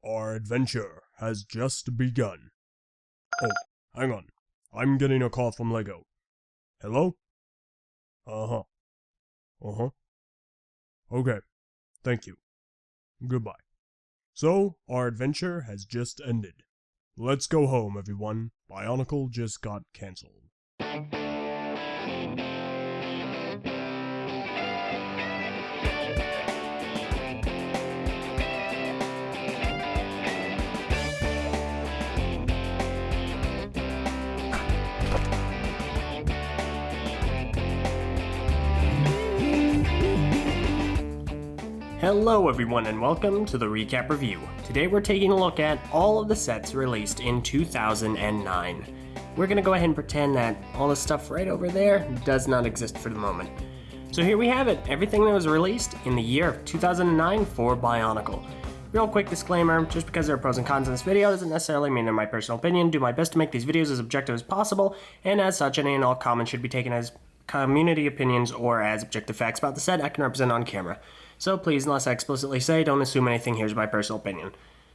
Our adventure has just begun. Oh, hang on. I'm getting a call from Lego. Hello? Uh-huh. Uh-huh. Okay. Thank you. Goodbye. So, our adventure has just ended. Let's go home, everyone. BIONICLE just got cancelled. Hello everyone and welcome to the Recap Review. Today we're taking a look at all of the sets released in 2009. We're going to go ahead and pretend that all the stuff right over there does not exist for the moment. So here we have it, everything that was released in the year of 2009 for BIONICLE. Real quick disclaimer, just because there are pros and cons in this video doesn't necessarily mean they're my personal opinion. Do my best to make these videos as objective as possible, and as such any and all comments should be taken as community opinions or as objective facts about the set I can represent on camera. So please, unless I explicitly say, don't assume anything here is my personal opinion.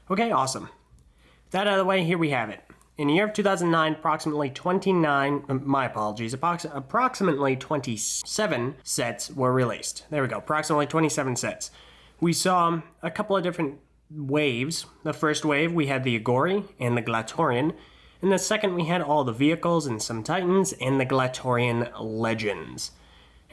Okay, awesome. With that out of the way, here we have it. In the year of 2009, approximately 27 sets were released. There we go, approximately 27 sets. We saw a couple of different waves. The first wave, we had the Agori and the Glatorian. In the second, we had all the vehicles and some Titans and the Glatorian Legends.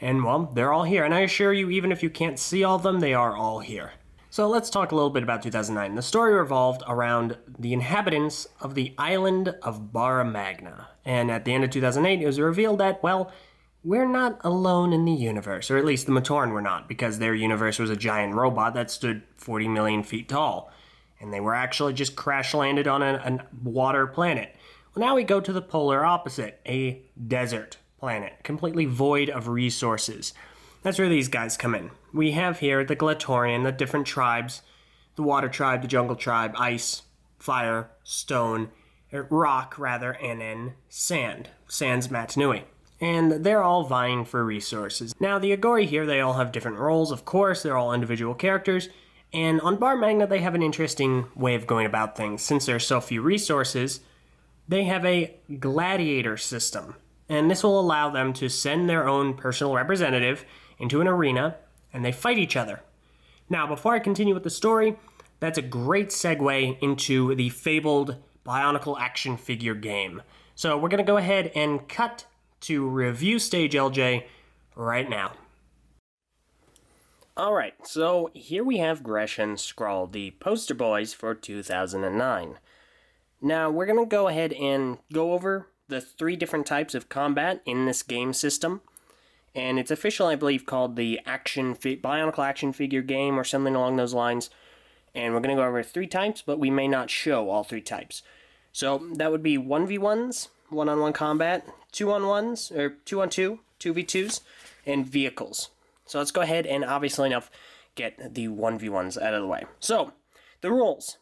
And, well, they're all here, and I assure you, even if you can't see all of them, they are all here. So let's talk a little bit about 2009. The story revolved around the inhabitants of the island of Bara Magna. And at the end of 2008, it was revealed that, well, we're not alone in the universe, or at least the Matoran were not, because their universe was a giant robot that stood 40 million feet tall. And they were actually just crash-landed on a water planet. Well, now we go to the polar opposite, a desert planet, completely void of resources. That's where these guys come in. We have here the Glatorian, the different tribes, the water tribe, the jungle tribe, ice, fire, stone, rock rather, and then sand. Sans Matanui. And they're all vying for resources. Now the Agori here, they all have different roles, of course, they're all individual characters, and on Bara Magna they have an interesting way of going about things. Since there's so few resources, they have a gladiator system. And this will allow them to send their own personal representative into an arena, and they fight each other. Now, before I continue with the story, that's a great segue into the fabled BIONICLE action figure game. So we're going to go ahead and cut to review stage Eljay right now. Alright, so here we have Gresh and Skrull, the poster boys for 2009. Now, we're going to go ahead and go over the 3 different types of combat in this game system, and it's officially, I believe, called the BIONICLE action figure game or something along those lines, and we're going to go over 3 types, but we may not show all 3 types. So that would be 1v1s, one-on-one combat, 2-on-1s, or 2-on-2, 2v2s, and vehicles. So let's go ahead and obviously enough get the 1v1s out of the way. So, the rules.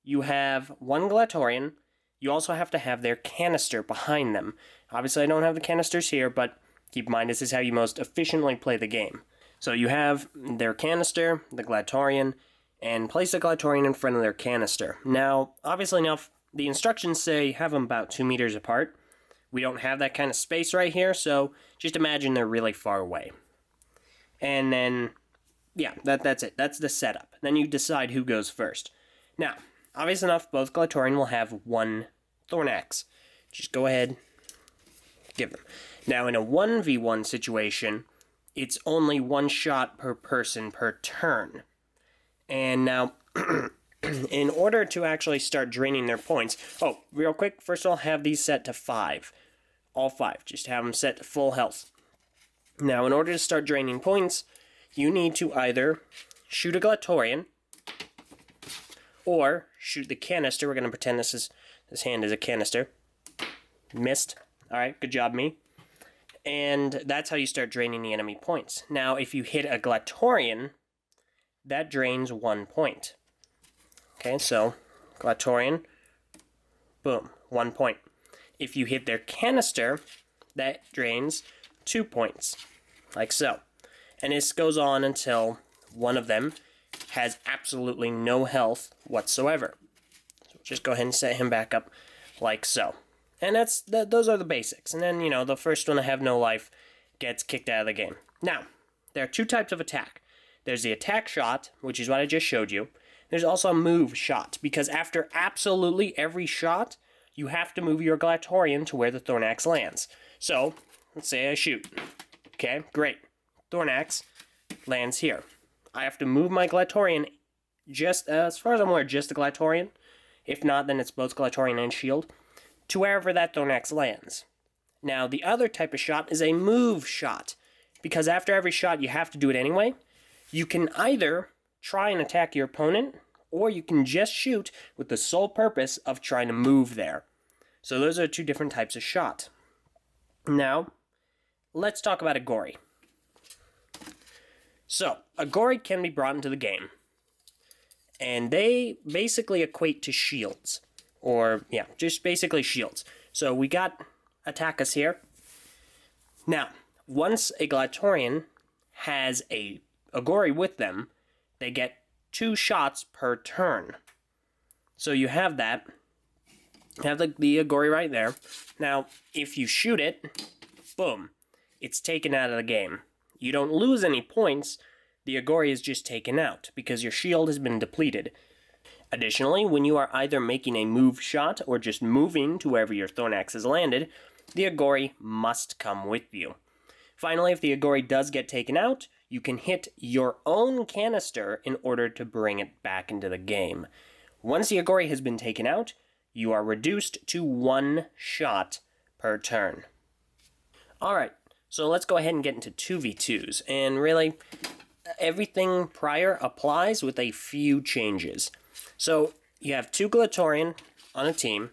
You have one Glatorian. You also have to have their canister behind them. Obviously, I don't have the canisters here, but keep in mind this is how you most efficiently play the game. So you have their canister, the Glatorian, and place the Glatorian in front of their canister. Now, obviously enough, the instructions say have them about 2 meters apart. We don't have that kind of space right here, so just imagine they're really far away. And then, yeah, that's it. That's the setup. Then you decide who goes first. Now, obvious enough, both Glatorian will have one Thorn Axe. Just go ahead, give them. Now, in a 1v1 situation, it's only 1 shot per person per turn. And now, in order to actually start draining their points... Oh, real quick, first of all, have these set to 5. All 5. Just have them set to full health. Now, in order to start draining points, you need to either shoot a Glatorian, or shoot the canister. We're going to pretend this hand is a canister. Missed. Alright, good job, me. And that's how you start draining the enemy points. Now, if you hit a Glatorian, that drains 1 point. Okay, so, Glatorian, boom, 1 point. If you hit their canister, that drains 2 points, like so. And this goes on until one of them has absolutely no health whatsoever. So just go ahead and set him back up like so. And those are the basics. And then, the first one to have no life gets kicked out of the game. Now, there are two types of attack. There's the attack shot, which is what I just showed you. There's also a move shot, because after absolutely every shot, you have to move your Glatorian to where the Thornax lands. So, let's say I shoot. Okay, great. Thornax lands here. I have to move my Glatorian, just as far as I'm aware, just the Glatorian. If not, then it's both Glatorian and shield, to wherever that Thornax lands. Now, the other type of shot is a move shot, because after every shot, you have to do it anyway. You can either try and attack your opponent, or you can just shoot with the sole purpose of trying to move there. So those are two different types of shot. Now, let's talk about Agori. So, Agori can be brought into the game, and they basically equate to shields. Or, yeah, just basically shields. So we got Attackers here. Now, once a Glatorian has a Agori with them, they get 2 shots per turn. So you have that. You have the Agori right there. Now, if you shoot it, boom, it's taken out of the game. You don't lose any points. The Agori is just taken out because your shield has been depleted. Additionally, when you are either making a move shot or just moving to wherever your Thornax has landed, the Agori must come with you. Finally, if the Agori does get taken out, you can hit your own canister in order to bring it back into the game. Once the Agori has been taken out, you are reduced to 1 shot per turn. Alright, so let's go ahead and get into 2v2s, and really, everything prior applies with a few changes. So, you have 2 Glatorian on a team.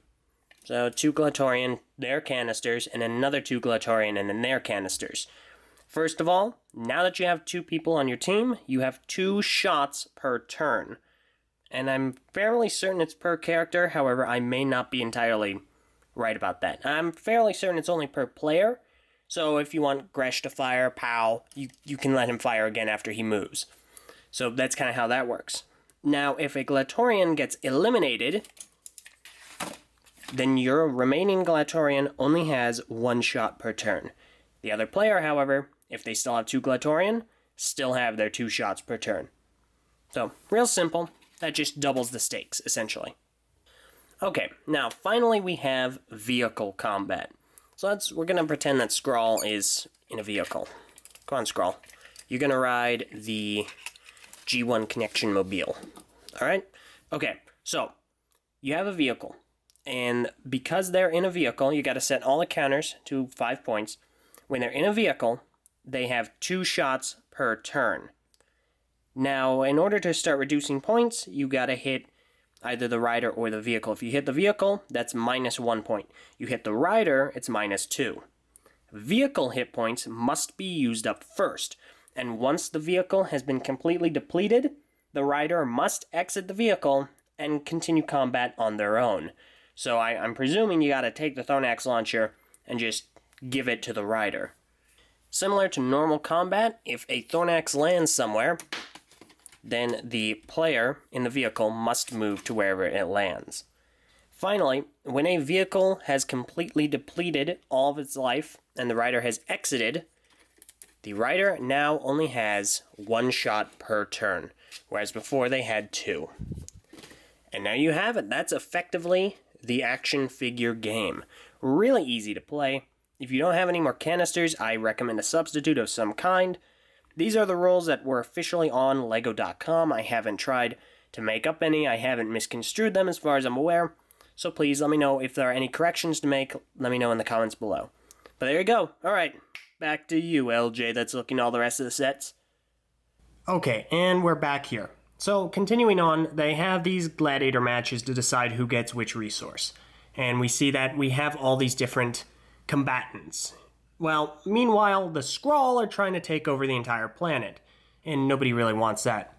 So, 2 Glatorian, their canisters, and another 2 Glatorian and then their canisters. First of all, now that you have 2 people on your team, you have 2 shots per turn. And I'm fairly certain it's per character, however, I may not be entirely right about that. I'm fairly certain it's only per player, so if you want Gresh to fire, pow, you can let him fire again after he moves. So that's kind of how that works. Now, if a Glatorian gets eliminated, then your remaining Glatorian only has 1 shot per turn. The other player, however, if they still have 2 Glatorian, still have their 2 shots per turn. So, real simple. That just doubles the stakes, essentially. Okay, now, finally we have vehicle combat. So we're going to pretend that Skrull is in a vehicle. Go on, Skrull. You're going to ride the G1 Connection Mobile. Alright? Okay, so, you have a vehicle. And because they're in a vehicle, you got to set all the counters to 5 points. When they're in a vehicle, they have 2 shots per turn. Now, in order to start reducing points, you got to hit either the rider or the vehicle. If you hit the vehicle, that's minus 1 point. You hit the rider, it's minus 2. Vehicle hit points must be used up first, and once the vehicle has been completely depleted, the rider must exit the vehicle and continue combat on their own. So I'm presuming you gotta take the Thornax launcher and just give it to the rider. Similar to normal combat, if a Thornax lands somewhere, then the player in the vehicle must move to wherever it lands. Finally, when a vehicle has completely depleted all of its life and the rider has exited, the rider now only has 1 shot per turn, whereas before they had 2. And now you have it. That's effectively the action figure game. Really easy to play. If you don't have any more canisters, I recommend a substitute of some kind. These are the rules that were officially on Lego.com. I haven't tried to make up any. I haven't misconstrued them as far as I'm aware. So please let me know if there are any corrections to make. Let me know in the comments below. But there you go. Alright, back to you, Eljay, that's looking at all the rest of the sets. Okay, and we're back here. So, continuing on, they have these gladiator matches to decide who gets which resource. And we see that we have all these different combatants. Well, meanwhile, the Skrull are trying to take over the entire planet, and nobody really wants that.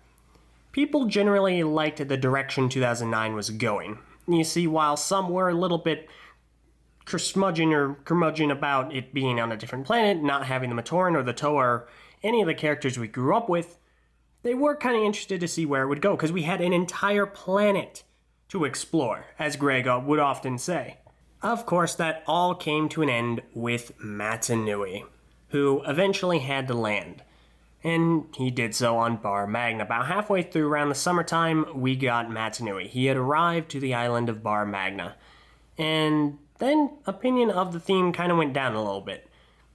People generally liked the direction 2009 was going. You see, while some were a little bit curmudgeon about it being on a different planet, not having the Matoran or the Toa or any of the characters we grew up with, they were kind of interested to see where it would go, because we had an entire planet to explore, as Greg would often say. Of course, that all came to an end with Matanui, who eventually had to land. And he did so on Bar Magna. About halfway through, around the summertime, we got Matanui. He had arrived to the island of Bar Magna. And then opinion of the theme kind of went down a little bit,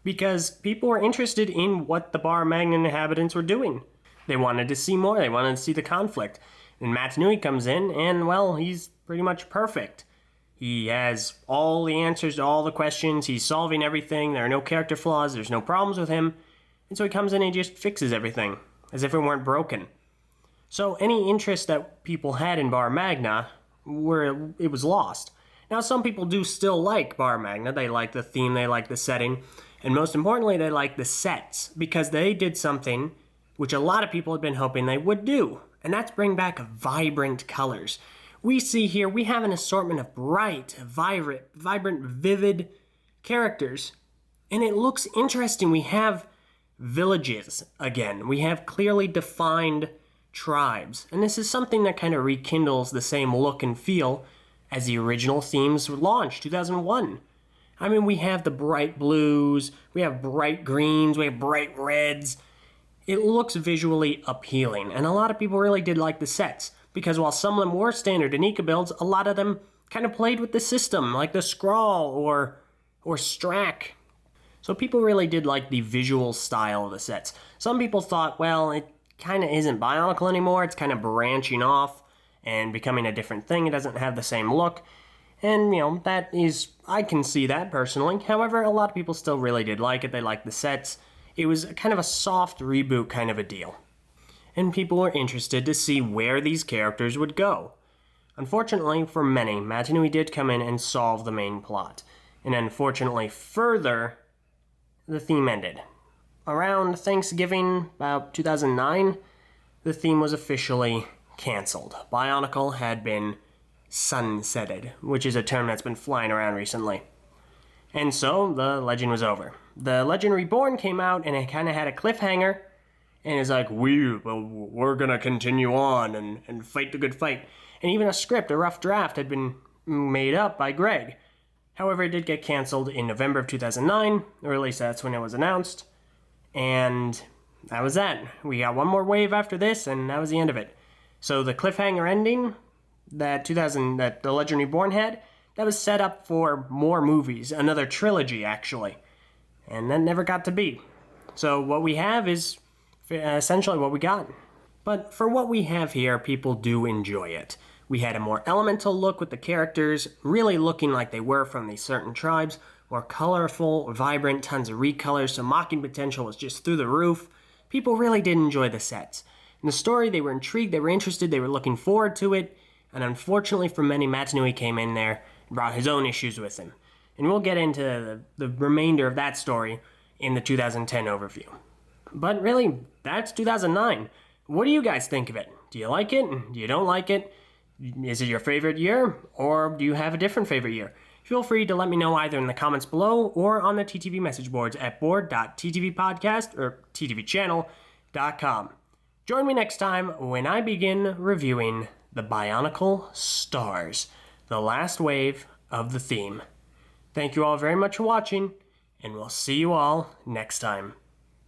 because people were interested in what the Bar Magna inhabitants were doing. They wanted to see more, they wanted to see the conflict. And Matanui comes in, and well, he's pretty much perfect. He has all the answers to all the questions, he's solving everything, there are no character flaws, there's no problems with him. And so he comes in and he just fixes everything, as if it weren't broken. So any interest that people had in Bar Magna, it was lost. Now some people do still like Bar Magna, they like the theme, they like the setting, and most importantly they like the sets, because they did something which a lot of people had been hoping they would do, and that's bring back vibrant colors. We see here, we have an assortment of bright, vibrant, vivid characters, and it looks interesting. We have villages again. We have clearly defined tribes, and this is something that kind of rekindles the same look and feel as the original themes launched, 2001. I mean, we have the bright blues, we have bright greens, we have bright reds. It looks visually appealing, and a lot of people really did like the sets, because while some of them were standard Anika builds, a lot of them kind of played with the system, like the Scrawl or Strack. So people really did like the visual style of the sets. Some people thought, well, it kind of isn't Bionicle anymore, it's kind of branching off and becoming a different thing, it doesn't have the same look. And, that is, I can see that personally. However, a lot of people still really did like it, they liked the sets. It was kind of a soft reboot kind of a deal. And people were interested to see where these characters would go. Unfortunately for many, Matanui did come in and solve the main plot. And unfortunately further, the theme ended. Around Thanksgiving, about 2009, the theme was officially cancelled. Bionicle had been sunsetted, which is a term that's been flying around recently. And so, the legend was over. The Legend Reborn came out, and it kind of had a cliffhanger, and it's like, we're gonna continue on and fight the good fight. And even a script, a rough draft, had been made up by Greg. However, it did get cancelled in November of 2009, or at least that's when it was announced. And that was that. We got one more wave after this, and that was the end of it. So the cliffhanger ending that the Legend Reborn had, that was set up for more movies, another trilogy actually. And that never got to be. So what we have is essentially what we got. But for what we have here, people do enjoy it. We had a more elemental look with the characters, really looking like they were from these certain tribes, more colorful, vibrant, tons of recolors, so mocking potential was just through the roof. People really did enjoy the sets. In the story, they were intrigued, they were interested, they were looking forward to it, and unfortunately for many, Matanui came in there and brought his own issues with him. And we'll get into the remainder of that story in the 2010 overview. But really, that's 2009. What do you guys think of it? Do you like it? Do you don't like it? Is it your favorite year? Or do you have a different favorite year? Feel free to let me know either in the comments below or on the TTV message boards at board.ttvpodcast or ttvchannel.com. Join me next time when I begin reviewing the Bionicle Stars, the last wave of the theme. Thank you all very much for watching, and we'll see you all next time.